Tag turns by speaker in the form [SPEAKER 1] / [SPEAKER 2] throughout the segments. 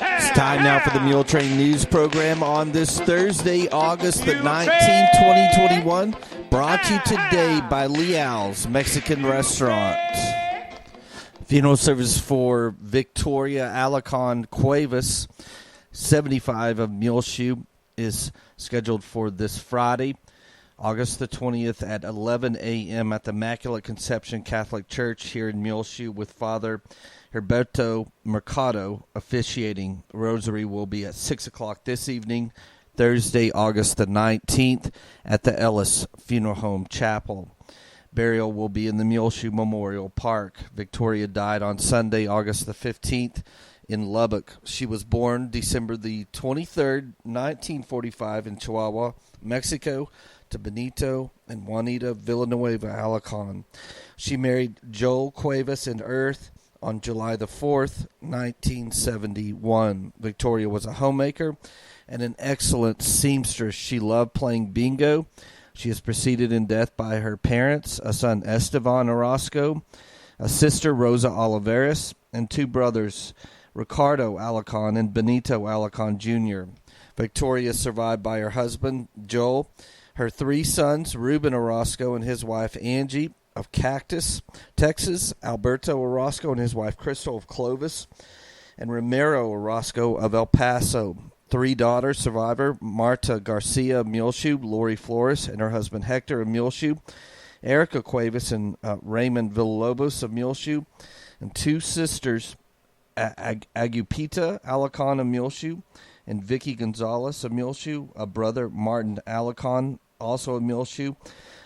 [SPEAKER 1] It's time now for the Muletrain News Program on this Thursday, August the 19th, 2021. Brought to you today by Leal's Mexican Restaurant. Funeral service for Victoria Alarcon Cuevas, 75 of Muleshoe, is scheduled for this Friday, August the 20th at 11 a.m. at the Immaculate Conception Catholic Church here in Muleshoe with Father Herberto Mercado officiating. Rosary will be at 6 o'clock this evening, Thursday, August the 19th, at the Ellis Funeral Home Chapel. Burial will be in the Muleshoe Memorial Park. Victoria died on Sunday, August the 15th, in Lubbock. She was born December the 23rd, 1945, in Chihuahua, Mexico, to Benito and Juanita Villanueva Alarcon. She married Joel Cuevas in Earth on July the 4th, 1971. Victoria was a homemaker and an excellent seamstress. She loved playing bingo. She is preceded in death by her parents, a son Esteban Orozco, a sister Rosa Oliveras, and two brothers, Ricardo Alarcon and Benito Alarcon Jr. Victoria is survived by her husband, Joel, her three sons, Ruben Orozco and his wife Angie of Cactus, Texas, Alberto Orozco and his wife Crystal of Clovis, and Romero Orozco of El Paso. Three daughters, survivor Marta Garcia of Muleshoe, Lori Flores and her husband Hector of Muleshoe, Erica Cuevas and Raymond Villalobos of Muleshoe, and two sisters, Agupita Alarcon of Muleshoe and Vicky Gonzalez of Muleshoe, a brother Martin Alarcon, also of Muleshoe,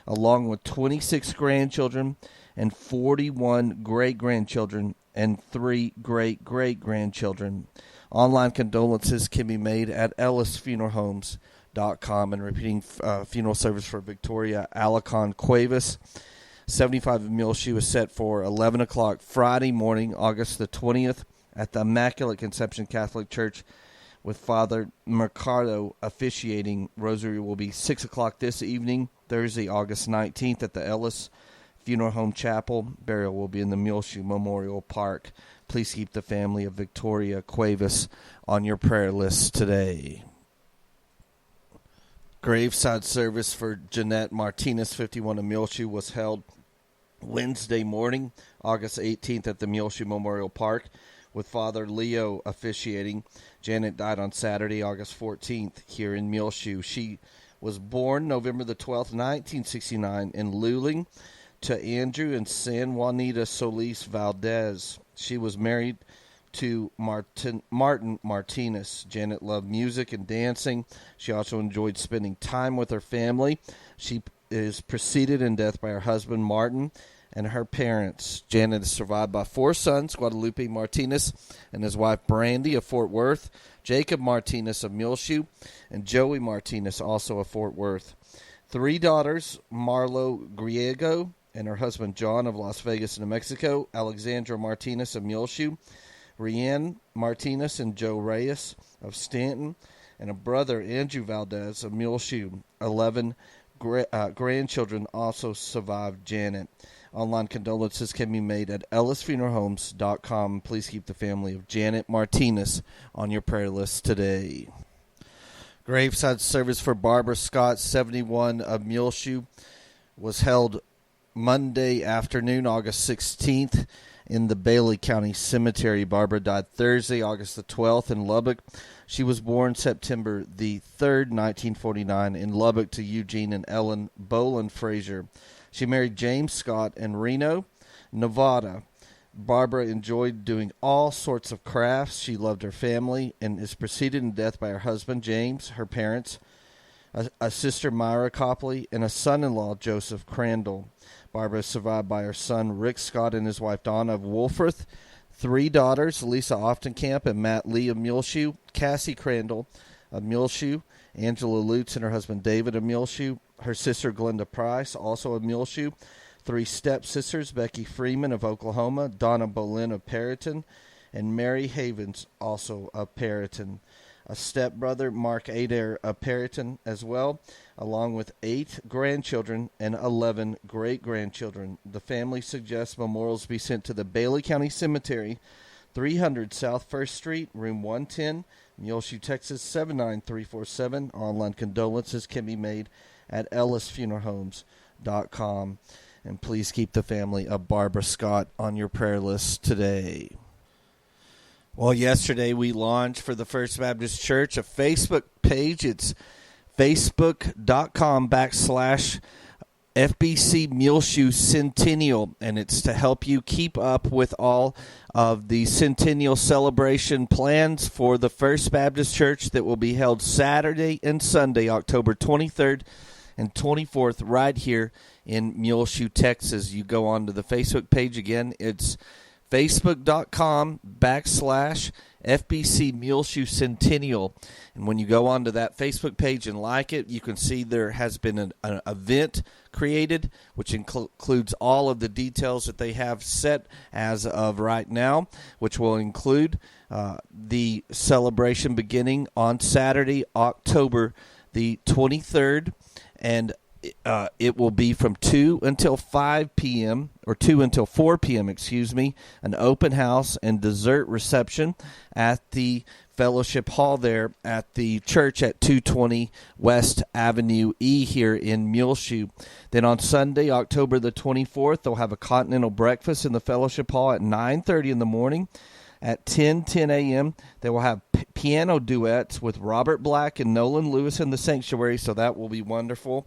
[SPEAKER 1] along with 26 grandchildren and 41 great-grandchildren and 3 great-great-grandchildren. Online condolences can be made at ellisfuneralhomes.com. And repeating, funeral service for Victoria Alarcon Cuevas, 75 of Muleshoe, is set for 11 o'clock Friday morning, August the 20th, at the Immaculate Conception Catholic Church with Father Mercado officiating. Rosary will be 6 o'clock this evening, Thursday, August 19th, at the Ellis Funeral Home Chapel. Burial will be in the Muleshoe Memorial Park. Please keep the family of Victoria Cuevas on your prayer list today. Graveside service for Jeanette Martinez, 51 of Muleshoe, was held Wednesday morning, August 18th, at the Muleshoe Memorial Park, with Father Leo officiating. Janet died on Saturday, August 14th, here in Muleshoe. She was born November the 12th, 1969, in Luling, to Andrew and San Juanita Solis Valdez. She was married to Martin Martinez. Janet loved music and dancing. She also enjoyed spending time with her family. She is preceded in death by her husband, Martin, and her parents. Janet is survived by 4 sons, Guadalupe Martinez and his wife Brandy of Fort Worth, Jacob Martinez of Muleshoe, and Joey Martinez, also of Fort Worth. 3 daughters, Marlo Griego and her husband John of Las Vegas, New Mexico, Alexandra Martinez of Muleshoe, Rianne Martinez and Joe Reyes of Stanton, and a brother, Andrew Valdez of Muleshoe. 11 grandchildren also survived Janet. Online condolences can be made at ellisfuneralhomes.com. Please keep the family of Janet Martinez on your prayer list today. Graveside service for Barbara Scott, 71 of Muleshoe, was held Monday afternoon, August 16th, in the Bailey County Cemetery. Barbara died Thursday, August the 12th, in Lubbock. She was born September the 3rd, 1949, in Lubbock to Eugene and Ellen Boland Frazier. She married James Scott in Reno, Nevada. Barbara enjoyed doing all sorts of crafts. She loved her family and is preceded in death by her husband, James, her parents, a sister, Myra Copley, and a son-in-law, Joseph Crandall. Barbara is survived by her son, Rick Scott, and his wife, Donna of Wolforth. 3 daughters, Lisa Oftenkamp and Matt Lee of Muleshoe, Cassie Crandall of Muleshoe, Angela Lutz and her husband, David of Muleshoe, her sister, Glenda Price, also of Muleshoe, 3 stepsisters, Becky Freeman of Oklahoma, Donna Boleyn of Perryton, and Mary Havens, also of Perryton. A stepbrother, Mark Adair of Perryton as well, along with 8 grandchildren and 11 great-grandchildren. The family suggests memorials be sent to the Bailey County Cemetery 300 South 1st Street, room 110, Muleshoe, Texas 79347. Online condolences can be made at ellisfuneralhomes.com. And please keep the family of Barbara Scott on your prayer list today. Well, yesterday we launched for the First Baptist Church a Facebook page. It's facebook.com/FBC Muleshoe Centennial, and it's to help you keep up with all of the Centennial celebration plans for the First Baptist Church that will be held Saturday and Sunday, October 23rd and 24th, right here in Muleshoe, Texas. You go on to the Facebook page again. It's facebook.com/FBC Muleshoe Centennial. And when you go onto that Facebook page and like it, you can see there has been an event created, which includes all of the details that they have set as of right now, which will include the celebration beginning on Saturday, October the 23rd, and it will be from 2 until 5 p.m., or 2 until 4 p.m., an open house and dessert reception at the Fellowship Hall there at the church at 220 West Avenue E here in Muleshoe. Then on Sunday, October the 24th, they'll have a continental breakfast in the Fellowship Hall at 9:30 in the morning. At 10 a.m., they will have piano duets with Robert Black and Nolan Lewis in the sanctuary, so that will be wonderful.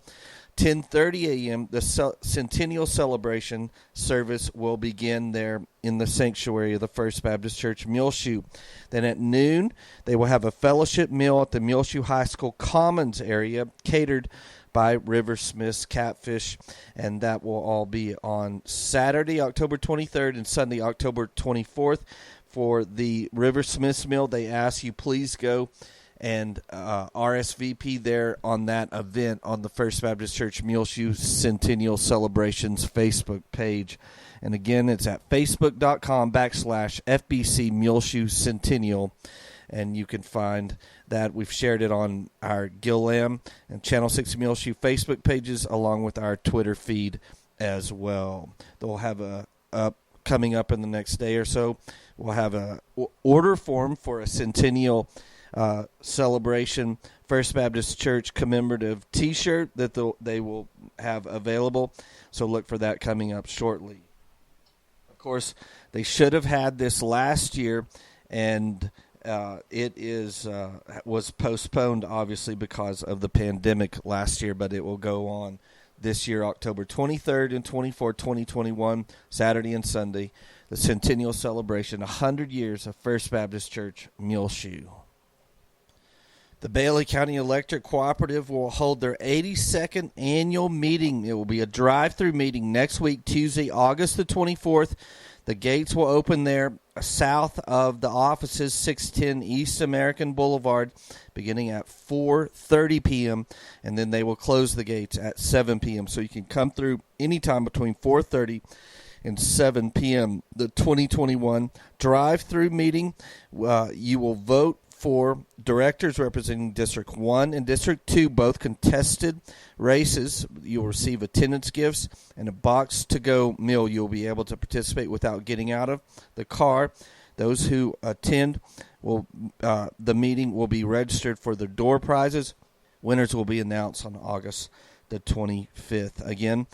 [SPEAKER 1] 10:30 a.m., the Centennial Celebration service will begin there in the sanctuary of the First Baptist Church, Muleshoe. Then at noon, they will have a fellowship meal at the Muleshoe High School Commons area, catered by River Smith's Catfish, and that will all be on Saturday, October 23rd, and Sunday, October 24th. For the River Smith's meal, they ask you please go and RSVP there on that event on the First Baptist Church Muleshoe Centennial Celebrations Facebook page. And again, it's at facebook.com/FBC Muleshoe Centennial. And you can find that. We've shared it on our Gil-Am and Channel 6 Muleshoe Facebook pages, along with our Twitter feed as well. They'll have coming up in the next day or so, we'll have a order form for a Centennial celebration First Baptist Church commemorative T-shirt that they will have available. So look for that coming up shortly. Of course, they should have had this last year, and it was postponed, obviously, because of the pandemic last year, but it will go on this year, October 23rd and 24th, 2021, Saturday and Sunday, the Centennial Celebration, 100 years of First Baptist Church, Muleshoe. The Bailey County Electric Cooperative will hold their 82nd annual meeting. It will be a drive-through meeting next week, Tuesday, August the 24th. The gates will open there south of the offices, 610 East American Boulevard, beginning at 4:30 p.m., and then they will close the gates at 7 p.m. So you can come through anytime between 4:30 and 7 p.m. The 2021 drive-through meeting, you will vote for directors representing District 1 and District 2, both contested races. You'll receive attendance gifts and a box-to-go meal. You'll be able to participate without getting out of the car. Those who attend the meeting will be registered for their door prizes. Winners will be announced on August the 25th. Again,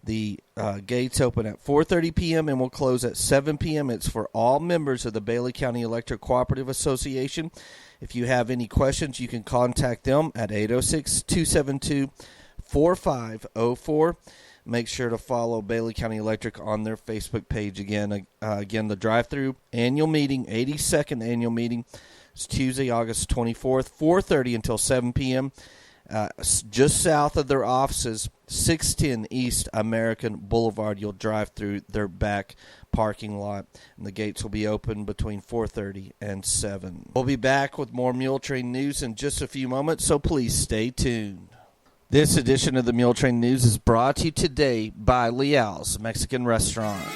[SPEAKER 1] the gates open at 4:30 p.m. and will close at 7 p.m. It's for all members of the Bailey County Electric Cooperative Association. If you have any questions, you can contact them at 806-272-4504. Make sure to follow Bailey County Electric on their Facebook page. Again, the drive-through annual meeting, 82nd annual meeting, is Tuesday, August 24th, 4:30 until 7 p.m., just south of their offices, 610 East American Boulevard. You'll drive through their back parking lot, and the gates will be open between 4:30 and 7. We'll be back with more Muletrain news in just a few moments, so please stay tuned. This edition of the Muletrain News is brought to you today by Leal's Mexican Restaurant.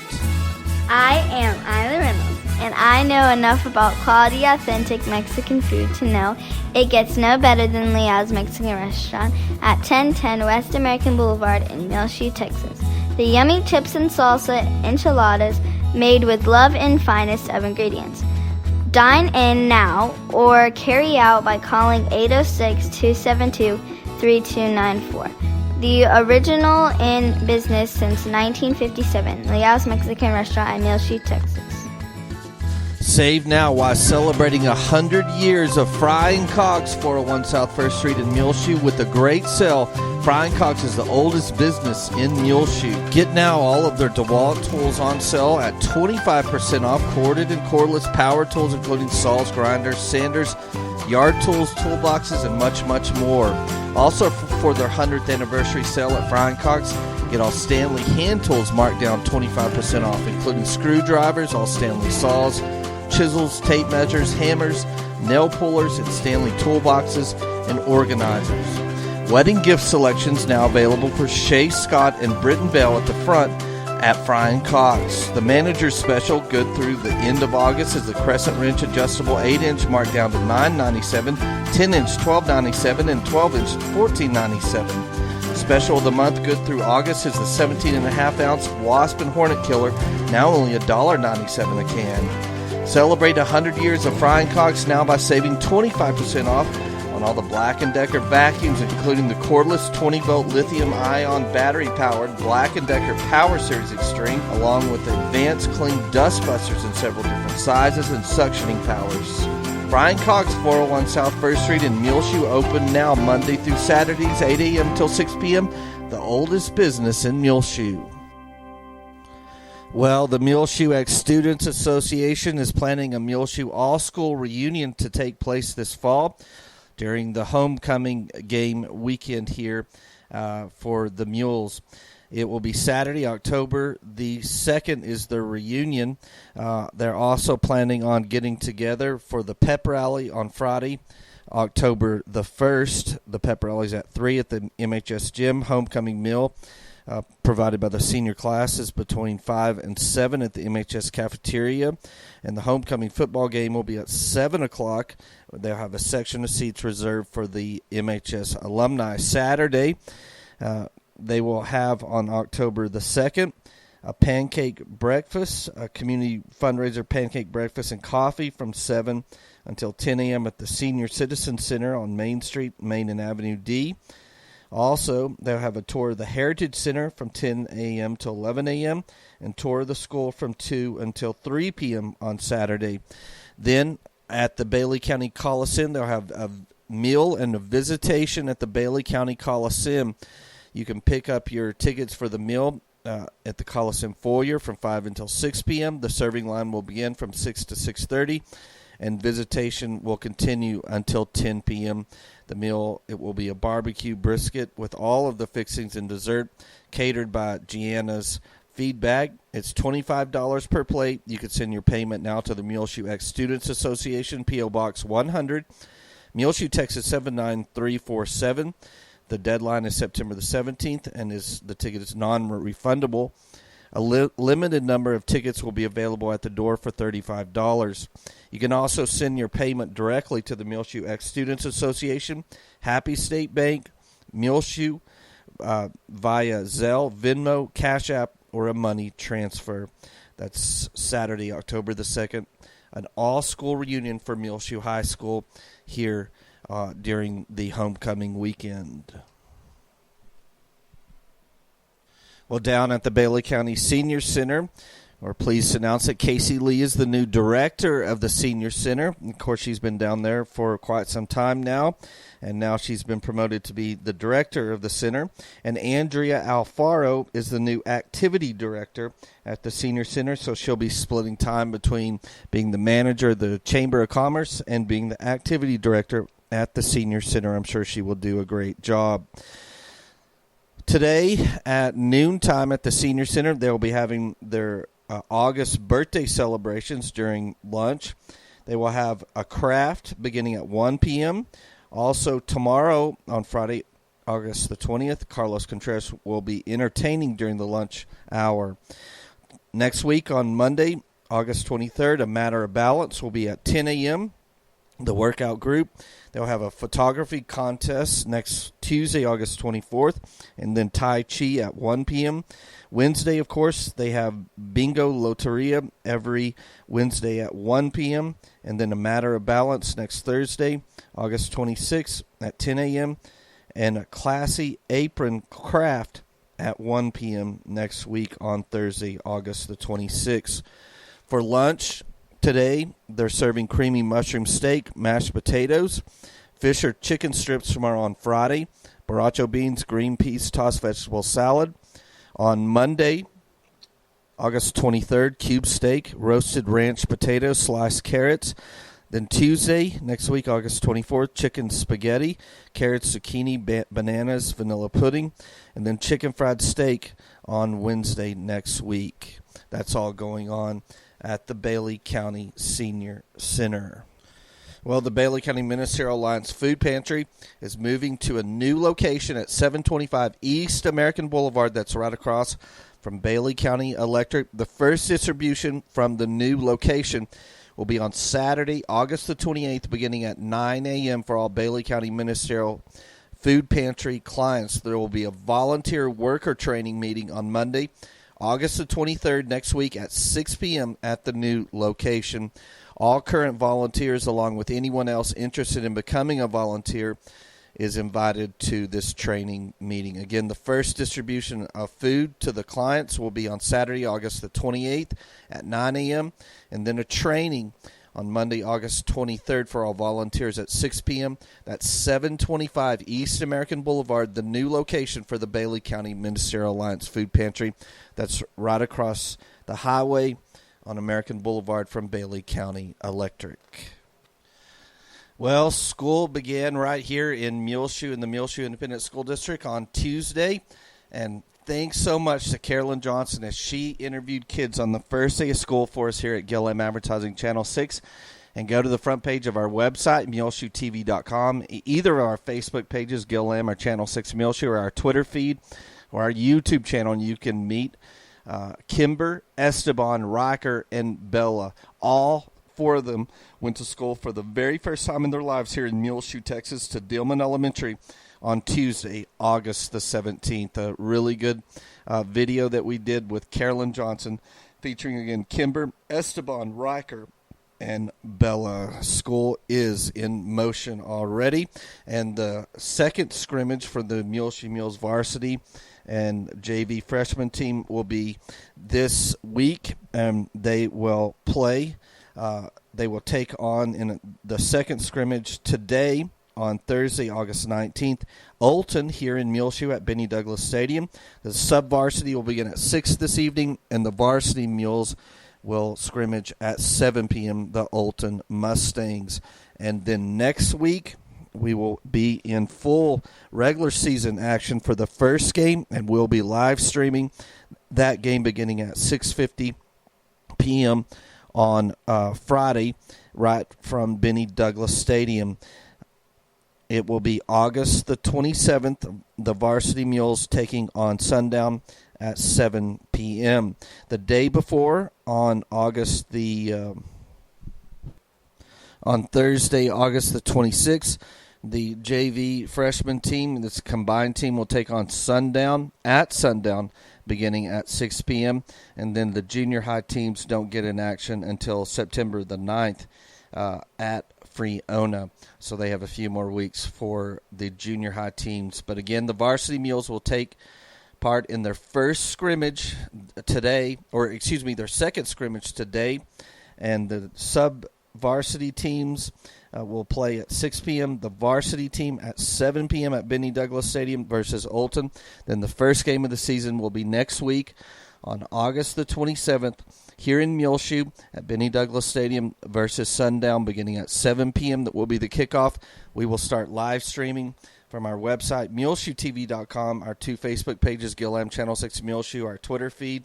[SPEAKER 2] I am Isla Reynolds, and I know enough about quality, authentic Mexican food to know it gets no better than Leal's Mexican Restaurant at 1010 West American Boulevard in Muleshoe, Texas. The yummy chips and salsa, enchiladas, made with love and finest of ingredients. Dine in now or carry out by calling 806-272-3294. The original in business since 1957, Leo's Mexican Restaurant in Muleshoe, Texas.
[SPEAKER 1] Save now while celebrating 100 years of Frying Cogs, 401 South 1st Street in Muleshoe with a great sale. Frying Cogs is the oldest business in Muleshoe. Get now all of their DeWalt tools on sale at 25% off. Corded and cordless power tools including saws, grinders, sanders, yard tools, toolboxes, and much, much more. Also for their 100th anniversary sale at Frying Cogs, get all Stanley hand tools marked down 25% off, including screwdrivers, all Stanley saws, chisels, tape measures, hammers, nail pullers, and Stanley toolboxes and organizers. Wedding gift selections now available for Shay Scott and Britton Bell at the front at Frying Cogs. The manager's special, good through the end of August, is the Crescent Wrench Adjustable 8-inch marked down to $9.97, 10-inch $12.97, and 12-inch $14.97. Special of the month, good through August, is the 17.5-ounce Wasp and Hornet Killer, now only $1.97 a can. Celebrate 100 years of Frying Cogs now by saving 25% off on all the Black & Decker vacuums, including the cordless 20-volt lithium-ion battery-powered Black & Decker Power Series Extreme, along with advanced clean dust busters in several different sizes and suctioning powers. Frying Cogs, 401 South 1st Street in Muleshoe, open now Monday through Saturdays, 8 a.m. till 6 p.m., the oldest business in Muleshoe. Well, the Muleshoe Ex-Students Association is planning a Muleshoe all-school reunion to take place this fall during the homecoming game weekend here for the Mules. It will be Saturday, October the 2nd is the reunion. They're also planning on getting together for the pep rally on Friday, October the 1st. The pep rally is at 3 at the MHS Gym. Homecoming meal provided by the senior classes between 5 and 7 at the MHS cafeteria. And the homecoming football game will be at 7 o'clock. They'll have a section of seats reserved for the MHS alumni. Saturday, they will have on October the 2nd a pancake breakfast, a community fundraiser pancake breakfast and coffee from 7 until 10 a.m. at the Senior Citizen Center on Main Street, Main and Avenue D. Also, they'll have a tour of the Heritage Center from 10 a.m. to 11 a.m. and tour of the school from 2 until 3 p.m. on Saturday. Then at the Bailey County Coliseum, they'll have a meal and a visitation at the Bailey County Coliseum. You can pick up your tickets for the meal at the Coliseum foyer from 5 until 6 p.m. The serving line will begin from 6 to 6:30, and visitation will continue until 10 p.m. The meal, it will be a barbecue brisket with all of the fixings and dessert catered by Gianna's Feedback. It's $25 per plate. You can send your payment now to the Muleshoe Ex-Students Association, P.O. Box 100, Muleshoe, Texas 79347. The deadline is September the 17th, and the ticket is non-refundable. A limited number of tickets will be available at the door for $35. You can also send your payment directly to the Muleshoe Ex-Students Association, Happy State Bank, Muleshoe, via Zelle, Venmo, Cash App, or a money transfer. That's Saturday, October the 2nd, an all-school reunion for Muleshoe High School here during the homecoming weekend. Well, down at the Bailey County Senior Center, we're pleased to announce that Casey Lee is the new director of the Senior Center. Of course, she's been down there for quite some time now, and now she's been promoted to be the director of the center. And Andrea Alfaro is the new activity director at the Senior Center, so she'll be splitting time between being the manager of the Chamber of Commerce and being the activity director at the Senior Center. I'm sure she will do a great job. Today at noontime at the Senior Center, they'll be having their August birthday celebrations during lunch. They will have a craft beginning at 1 p.m. Also tomorrow on Friday, August the 20th, Carlos Contreras will be entertaining during the lunch hour. Next week on Monday, August 23rd, A Matter of Balance will be at 10 a.m. the workout group. They'll have a photography contest next Tuesday, August 24th, and then Tai Chi at 1 p.m. Wednesday, of course, they have Bingo Loteria every Wednesday at 1 p.m., and then a Matter of Balance next Thursday, August 26th at 10 a.m., and a Classy Apron Craft at 1 p.m. next week on Thursday, August the 26th. For lunch today, they're serving creamy mushroom steak, mashed potatoes, fish or chicken strips tomorrow on Friday, borracho beans, green peas, tossed vegetable salad. On Monday, August 23rd, cube steak, roasted ranch potatoes, sliced carrots. Then Tuesday, next week, August 24th, chicken spaghetti, carrots, zucchini, bananas, vanilla pudding, and then chicken fried steak on Wednesday next week. That's all going on at the Bailey County Senior Center. Well, the Bailey County Ministerial Alliance Food Pantry is moving to a new location at 725 East American Boulevard. That's right across from Bailey County Electric. The first distribution from the new location will be on Saturday, August the 28th, beginning at 9 a.m. for all Bailey County Ministerial Food Pantry clients. There will be a volunteer worker training meeting on Monday, August the 23rd, next week at 6 p.m. at the new location. All current volunteers, along with anyone else interested in becoming a volunteer, is invited to this training meeting. Again, the first distribution of food to the clients will be on Saturday, August the 28th at 9 a.m., and then a training on Monday, August 23rd for all volunteers at 6 p.m. That's 725 East American Boulevard, the new location for the Bailey County Ministerial Alliance Food Pantry. That's right across the highway on American Boulevard from Bailey County Electric. Well, school began right here in Muleshoe in the Muleshoe Independent School District on Tuesday, and thanks so much to Carolyn Johnson as she interviewed kids on the first day of school for us here at Gil-Am Advertising Channel 6. And go to the front page of our website, MuleshoeTV.com, either of our Facebook pages, Gil-Am or Channel 6 Muleshoe, or our Twitter feed, or our YouTube channel, and you can meet Kimber, Esteban, Riker, and Bella. All four of them went to school for the very first time in their lives here in Muleshoe, Texas, to Dillman Elementary on Tuesday, August the 17th. A really good video that we did with Carolyn Johnson featuring, again, Kimber, Esteban, Riker, and Bella. School is in motion already. And the second scrimmage for the Muleshoe Mules varsity and JV freshman team will be this week, and they will play. They will take on in the second scrimmage today on Thursday, August 19th, Olton here in Muleshoe at Benny Douglas Stadium. The sub-varsity will begin at 6 this evening, and the varsity Mules will scrimmage at 7 p.m., the Olton Mustangs. And then next week, we will be in full regular season action for the first game, and we'll be live streaming that game beginning at 6:50 p.m. on Friday, right from Benny Douglas Stadium. It will be August the 27th, the varsity Mules taking on Sundown at 7 p.m. The day before, on Thursday, August the 26th, the JV freshman team, this combined team, will take on Sundown at Sundown beginning at 6 p.m. And then the junior high teams don't get in action until September the 9th at Freona. So they have a few more weeks for the junior high teams. But again, the varsity Mules will take part in their first scrimmage today, their second scrimmage today. And the sub-varsity teams will play at 6 p.m. The varsity team at 7 p.m. at Benny Douglas Stadium versus Olton. Then the first game of the season will be next week on August the 27th here in Muleshoe at Benny Douglas Stadium versus Sundown beginning at 7 p.m. That will be the kickoff. We will start live streaming from our website, MuleshoeTV.com, our two Facebook pages, Gil-Am Channel 6 Muleshoe, our Twitter feed,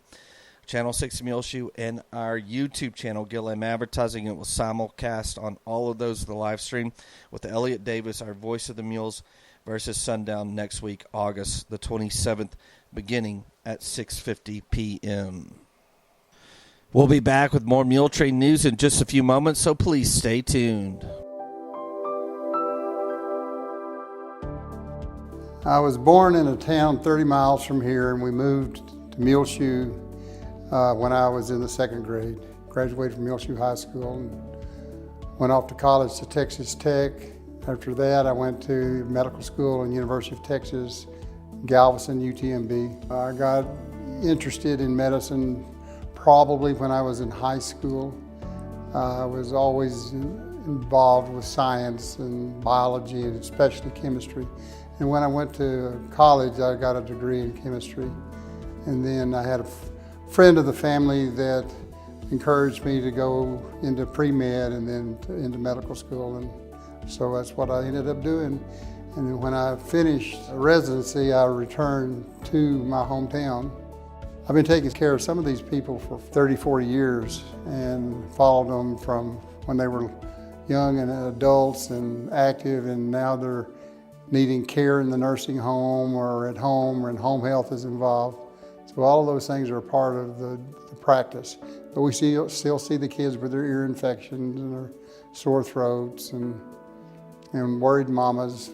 [SPEAKER 1] Channel 6 Muleshoe, and our YouTube channel, Gil-Am Advertising. It will simulcast on all of those, the live stream, with Elliot Davis, our voice of the Mules, versus Sundown next week, August the 27th, beginning at 6:50 p.m. We'll be back with more Muletrain news in just a few moments, so please stay tuned.
[SPEAKER 3] I was born in a town 30 miles from here, and we moved to Muleshoe when I was in the second grade. Graduated from Muleshoe High School and went off to college to Texas Tech. After that, I went to medical school in University of Texas, Galveston, UTMB. I got interested in medicine probably when I was in high school. I was always involved with science and biology, and especially chemistry. And when I went to college, I got a degree in chemistry. And then I had a friend of the family that encouraged me to go into pre-med and then into medical school. And so that's what I ended up doing. And when I finished residency, I returned to my hometown. I've been taking care of some of these people for 30, 40 years and followed them from when they were young and adults and active, and now they're needing care in the nursing home or at home, and home health is involved. So all of those things are a part of the practice. But we still see the kids with their ear infections and their sore throats and worried mamas.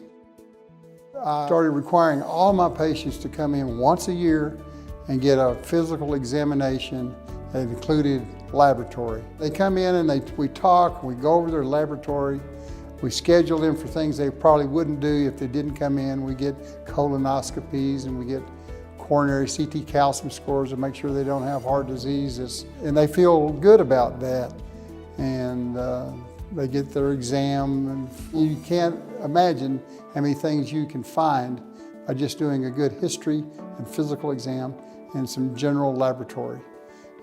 [SPEAKER 3] I started requiring all my patients to come in once a year and get a physical examination that included laboratory. They come in and we talk, we go over their laboratory, we schedule them for things they probably wouldn't do if they didn't come in. We get colonoscopies and we get coronary CT calcium scores to make sure they don't have heart disease. And they feel good about that. And they get their exam. And you can't imagine how many things you can find by just doing a good history and physical exam and some general laboratory.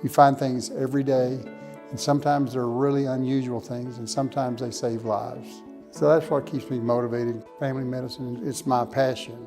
[SPEAKER 3] You find things every day, and sometimes they're really unusual things, and sometimes they save lives. So that's what keeps me motivated. Family medicine, it's my passion.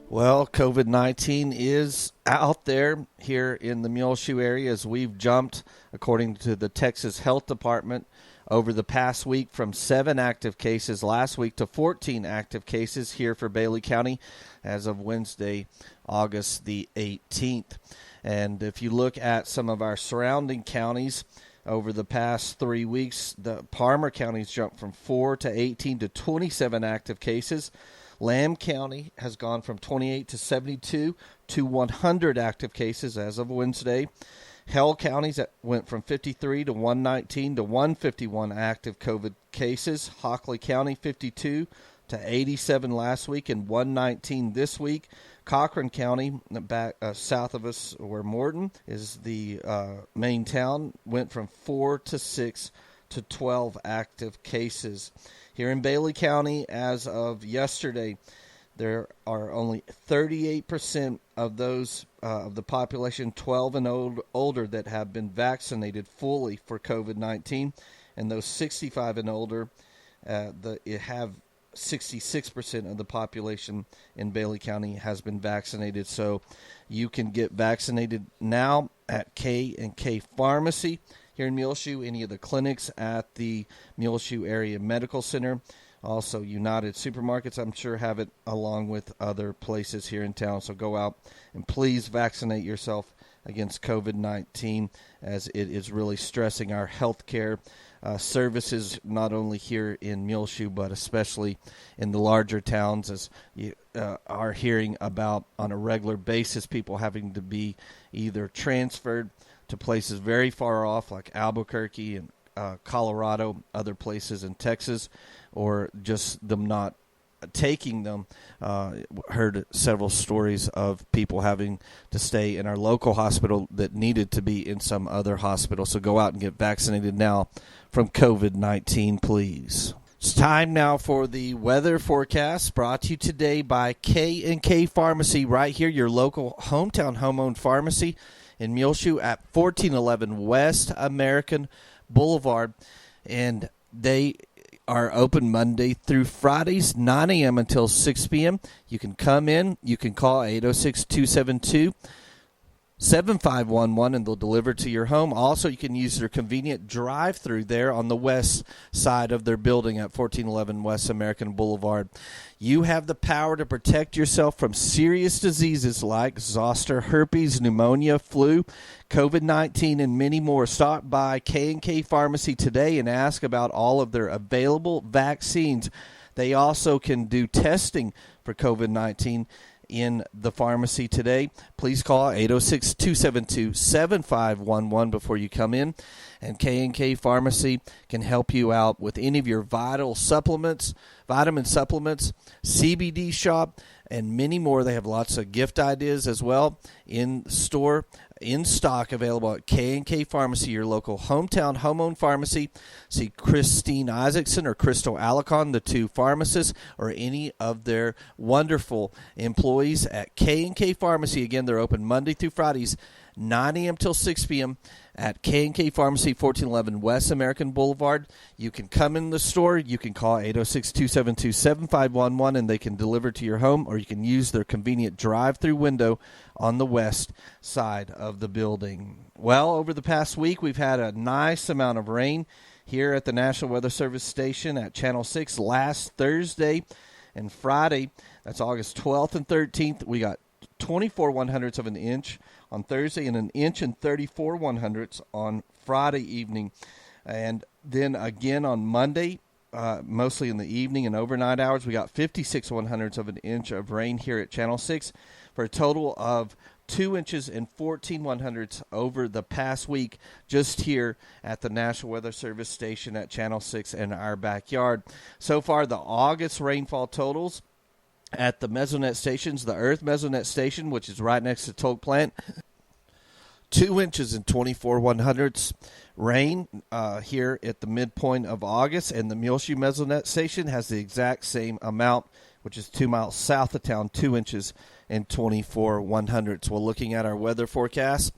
[SPEAKER 1] Well, COVID-19 is out there here in the Muleshoe area as we've jumped, according to the Texas Health Department, over the past week from 7 active cases last week to 14 active cases here for Bailey County as of Wednesday, August the 18th. And if you look at some of our surrounding counties over the past 3 weeks, the Palmer County's jumped from 4 to 18 to 27 active cases. Lamb County has gone from 28 to 72 to 100 active cases as of Wednesday. Hell Counties went from 53 to 119 to 151 active COVID cases. Hockley County 52 to 87 last week and 119 this week. Cochran County, back south of us where Morton is the main town, went from 4 to 6 to 12 active cases. Here in Bailey County, as of yesterday, there are only 38% of those of the population 12 and older that have been vaccinated fully for COVID-19, and those 65 and older, have 66% of the population in Bailey County has been vaccinated. So you can get vaccinated now at K&K Pharmacy here in Muleshoe, any of the clinics at the Muleshoe Area Medical Center. Also, United Supermarkets, I'm sure, have it along with other places here in town. So go out and please vaccinate yourself against COVID-19, as it is really stressing our healthcare services, not only here in Muleshoe, but especially in the larger towns, as you are hearing about on a regular basis, people having to be either transferred to places very far off like Albuquerque and Colorado, other places in Texas, or just them not taking them. Heard several stories of people having to stay in our local hospital that needed to be in some other hospital. So go out and get vaccinated now from COVID-19, please. It's time now for the weather forecast, brought to you today by K&K Pharmacy, right here, your local hometown home-owned pharmacy in Muleshoe at 1411 West American Boulevard. And they are open Monday through Fridays, 9 a.m. until 6 p.m. You can come in. You can call 806-272-7511, and they'll deliver to your home. Also, you can use their convenient drive-through there on the west side of their building at 1411 West American Boulevard. You have the power to protect yourself from serious diseases like zoster, herpes, pneumonia, flu, COVID-19, and many more. Stop by K&K Pharmacy today and ask about all of their available vaccines. They also can do testing for COVID-19 in the pharmacy today. Please call 806-272-7511 before you come in. And K&K Pharmacy can help you out with any of your vitamin supplements, CBD shop, and many more. They have lots of gift ideas as well in store, in stock, available at K&K Pharmacy, your local hometown home-owned pharmacy. See Christine Isaacson or Crystal Alicon, the two pharmacists, or any of their wonderful employees at K&K Pharmacy. Again, they're open Monday through Fridays, 9 a.m. till 6 p.m. at K&K Pharmacy, 1411 West American Boulevard. You can come in the store. You can call 806-272-7511, and they can deliver to your home, or you can use their convenient drive-through window on the west side of the building. Well, over the past week, we've had a nice amount of rain here at the National Weather Service station at Channel 6 last Thursday and Friday. That's August 12th and 13th. We got 24 100ths of an inch on Thursday and an inch and 34 100ths on Friday evening. And then again on Monday, mostly in the evening and overnight hours, we got 56 100ths of an inch of rain here at Channel 6 for a total of 2 inches and 14 100ths over the past week just here at the National Weather Service station at Channel 6 in our backyard. So far, the August rainfall totals at the Mesonet stations, the Earth Mesonet station, which is right next to Toke Plant, 2 inches and 24 100ths rain here at the midpoint of August, and the Muleshoe Mesonet station has the exact same amount, which is 2 miles south of town, 2 inches and 24 100ths. Well, looking at our weather forecast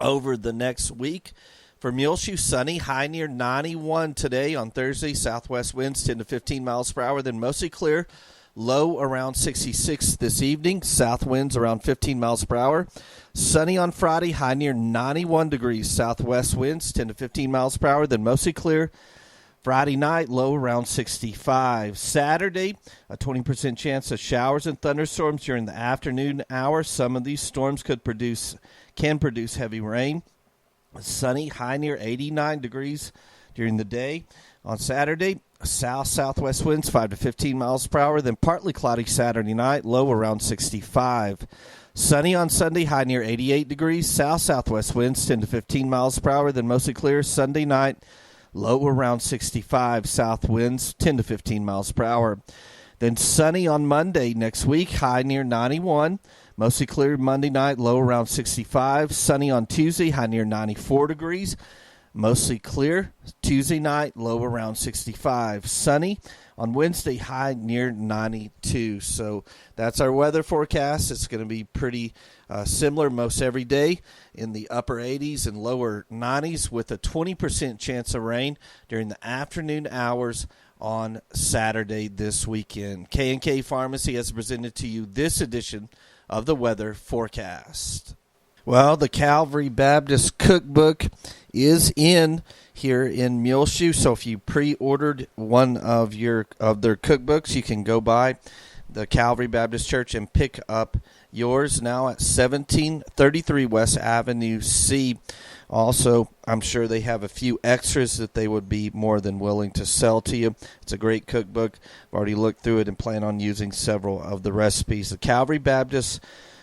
[SPEAKER 1] over the next week, for Muleshoe, sunny, high near 91 today on Thursday, southwest winds 10 to 15 miles per hour, then mostly clear. Low around 66 this evening. South winds around 15 miles per hour. Sunny on Friday, high near 91 degrees. Southwest winds 10 to 15 miles per hour, then mostly clear. Friday night, low around 65. Saturday, a 20% chance of showers and thunderstorms during the afternoon hour. Some of these storms can produce heavy rain. Sunny, high near 89 degrees during the day. On Saturday, south-southwest winds 5 to 15 miles per hour, then partly cloudy Saturday night, low around 65. Sunny on Sunday, high near 88 degrees. South-southwest winds 10 to 15 miles per hour, then mostly clear. Sunday night, low around 65. South winds 10 to 15 miles per hour. Then sunny on Monday next week, high near 91. Mostly clear Monday night, low around 65. Sunny on Tuesday, high near 94 degrees. Mostly clear Tuesday night, low around 65. Sunny on Wednesday, high near 92. So that's our weather forecast. It's going to be pretty similar most every day in the upper 80s and lower 90s with a 20% chance of rain during the afternoon hours on Saturday this weekend. K&K Pharmacy has presented to you this edition of the weather forecast. Well, the Calvary Baptist Cookbook is in here in Muleshoe, so if you pre-ordered one of their cookbooks, you can go by the Calvary Baptist Church and pick up yours now at 1733 West Avenue C. Also, I'm sure they have a few extras that they would be more than willing to sell to you. It's a great cookbook. I've already looked through it and plan on using several of the recipes. The Calvary Baptist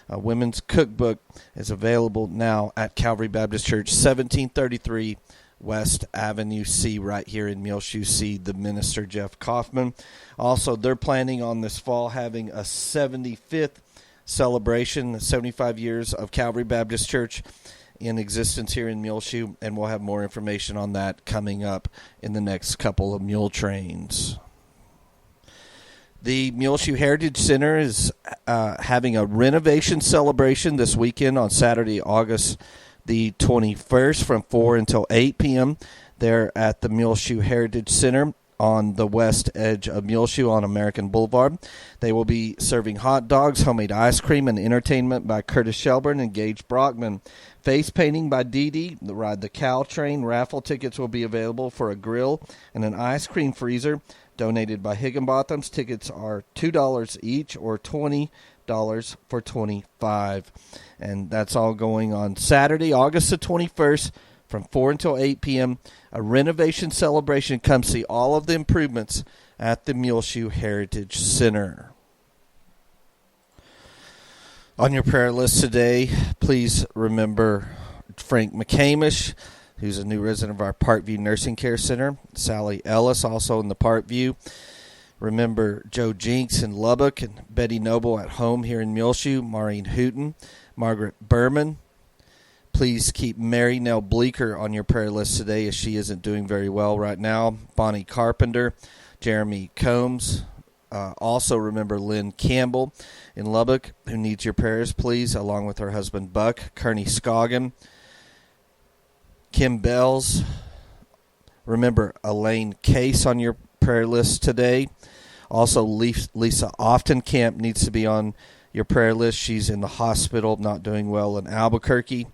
[SPEAKER 1] Women's Cookbook is available now at Calvary Baptist Church, 1733 West Avenue C, right here in Muleshoe. See the minister, Jeff Kaufman. Also, they're planning on this fall having a 75th celebration, 75 years of Calvary Baptist Church in existence here in Muleshoe, and we'll have more information on that coming up in the next couple of mule trains. The Muleshoe Heritage Center is having a renovation celebration this weekend on Saturday, August the 21st from 4 until 8 p.m. They're at the Muleshoe Heritage Center on the west edge of Muleshoe on American Boulevard. They will be serving hot dogs, homemade ice cream, and entertainment by Curtis Shelburne and Gage Brockman. Face painting by Dee Dee. The Ride the Cow Train. Raffle tickets will be available for a grill and an ice cream freezer donated by Higginbotham's. Tickets are $2 each or $20 for $25. And that's all going on Saturday, August the 21st from 4 until 8 p.m., a renovation celebration. Come see all of the improvements at the Muleshoe Heritage Center. On your prayer list today, please remember Frank McCamish, who's a new resident of our Parkview Nursing Care Center. Sally Ellis, also in the Parkview. Remember Joe Jinks in Lubbock and Betty Noble at home here in Muleshoe. Maureen Hooten, Margaret Berman. Please keep Mary Nell Bleeker on your prayer list today, as she isn't doing very well right now. Bonnie Carpenter, Jeremy Combs. Also remember Lynn Campbell in Lubbock, who needs your prayers, please, along with her husband Buck. Kearney Scoggin, Kim Bells. Remember Elaine Case on your prayer list today. Also, Lisa Oftenkamp needs to be on your prayer list. She's in the hospital, not doing well in Albuquerque.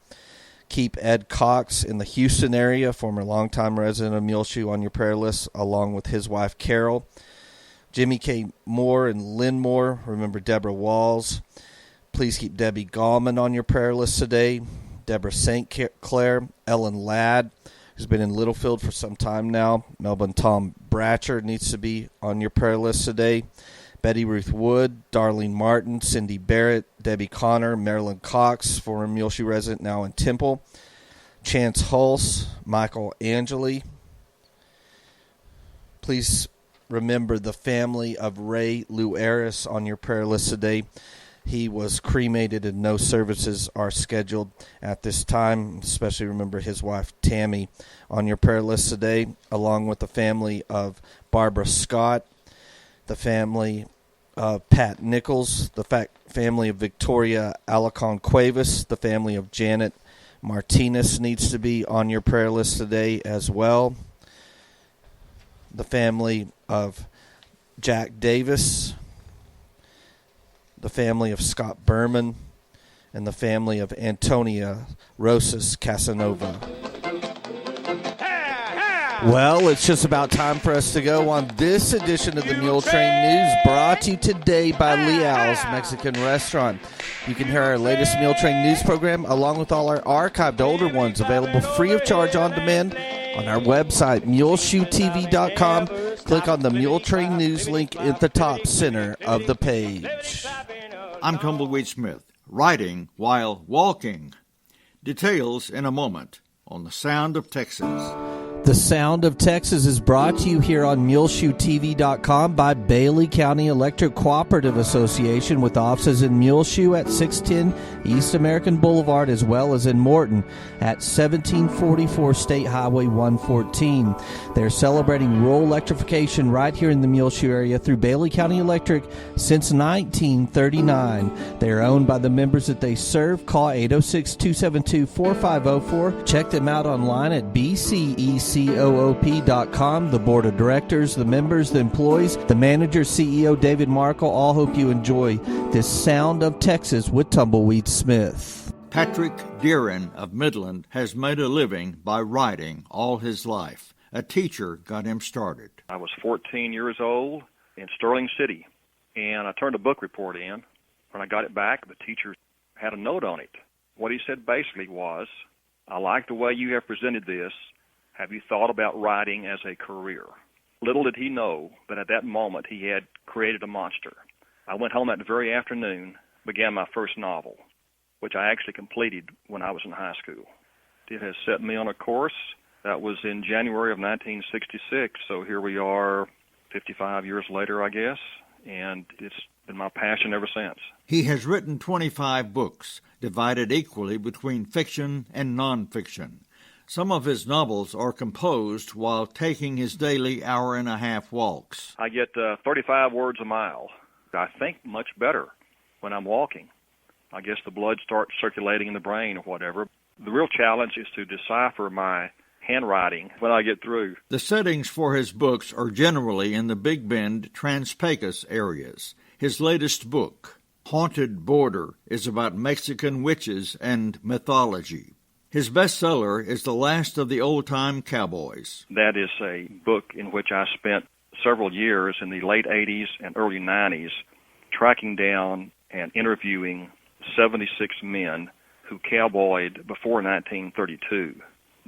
[SPEAKER 1] Keep Ed Cox in the Houston area, former longtime resident of Muleshoe, on your prayer list, along with his wife Carol. Jimmy K. Moore and Lynn Moore. Remember Deborah Walls. Please keep Debbie Gallman on your prayer list today. Deborah St. Clair. Ellen Ladd, who's been in Littlefield for some time now. Melbourne Tom Bratcher needs to be on your prayer list today. Betty Ruth Wood, Darlene Martin, Cindy Barrett, Debbie Connor, Marilyn Cox, former Muleshoe resident, now in Temple. Chance Hulse, Michael Angeli. Please remember the family of Ray Luaris on your prayer list today. He was cremated and no services are scheduled at this time. Especially remember his wife Tammy on your prayer list today, along with the family of Barbara Scott, the family of Pat Nichols, the family of Victoria Alarcon Cuevas, the family of Janet Martinez needs to be on your prayer list today as well. The family of Jack Davis, the family of Scott Berman, and the family of Antonia Rosas Casanova. Well, it's just about time for us to go on this edition of the Muletrain News, brought to you today by Leal's Mexican Restaurant. You can hear our latest Muletrain News program, along with all our archived older ones, available free of charge on demand on our website, muleshoetv.com. Click on the Muletrain News link at the top center of the page.
[SPEAKER 4] I'm Tumbleweed Smith, writing while walking. Details in a moment on The Sound of Texas.
[SPEAKER 1] The Sound of Texas is brought to you here on MuleshoeTV.com by Bailey County Electric Cooperative Association, with offices in Muleshoe at 610 East American Boulevard, as well as in Morton at 1744 State Highway 114. They're celebrating rural electrification right here in the Muleshoe area through Bailey County Electric since 1939. They are owned by the members that they serve. Call 806-272-4504. Check them out online at BCEC. COOP.com. The board of directors, the members, the employees, the manager, CEO David Markle, all hope you enjoy this Sound of Texas with Tumbleweed Smith.
[SPEAKER 4] Patrick Deeren of Midland has made a living by writing all his life. A teacher got him started.
[SPEAKER 5] I was 14 years old in Sterling City, and I turned a book report in. When I got it back, the teacher had a note on it. What he said basically was, "I like the way you have presented this. Have you thought about writing as a career?" Little did he know that at that moment he had created a monster. I went home that very afternoon, began my first novel, which I actually completed when I was in high school. It has set me on a course. That was in January of 1966, so here we are 55 years later, I guess, and it's been my passion ever since.
[SPEAKER 4] He has written 25 books, divided equally between fiction and nonfiction. Some of his novels are composed while taking his daily hour-and-a-half walks.
[SPEAKER 5] I get 35 words a mile. I think much better when I'm walking. I guess the blood starts circulating in the brain or whatever. The real challenge is to decipher my handwriting when I get through.
[SPEAKER 4] The settings for his books are generally in the Big Bend, Trans-Pecos areas. His latest book, Haunted Border, is about Mexican witches and mythology. His bestseller is The Last of the Old-Time Cowboys.
[SPEAKER 5] That is a book in which I spent several years in the late 80s and early 90s tracking down and interviewing 76 men who cowboyed before 1932.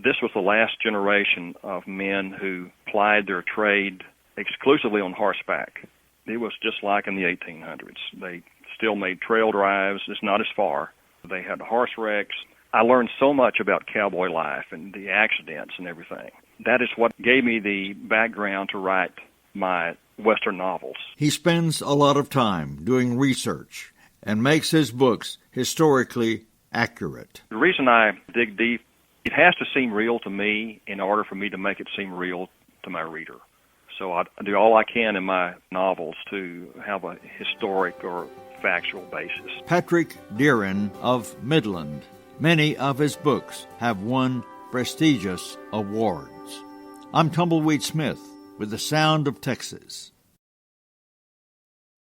[SPEAKER 5] This was the last generation of men who plied their trade exclusively on horseback. It was just like in the 1800s. They still made trail drives. It's not as far. They had horse wrecks. I learned so much about cowboy life and the accidents and everything. That is what gave me the background to write my Western novels.
[SPEAKER 4] He spends a lot of time doing research and makes his books historically accurate.
[SPEAKER 5] The reason I dig deep, it has to seem real to me in order for me to make it seem real to my reader. So I do all I can in my novels to have a historic or factual basis.
[SPEAKER 4] Patrick Deerin of Midland. Many of his books have won prestigious awards. I'm Tumbleweed Smith with the Sound of Texas.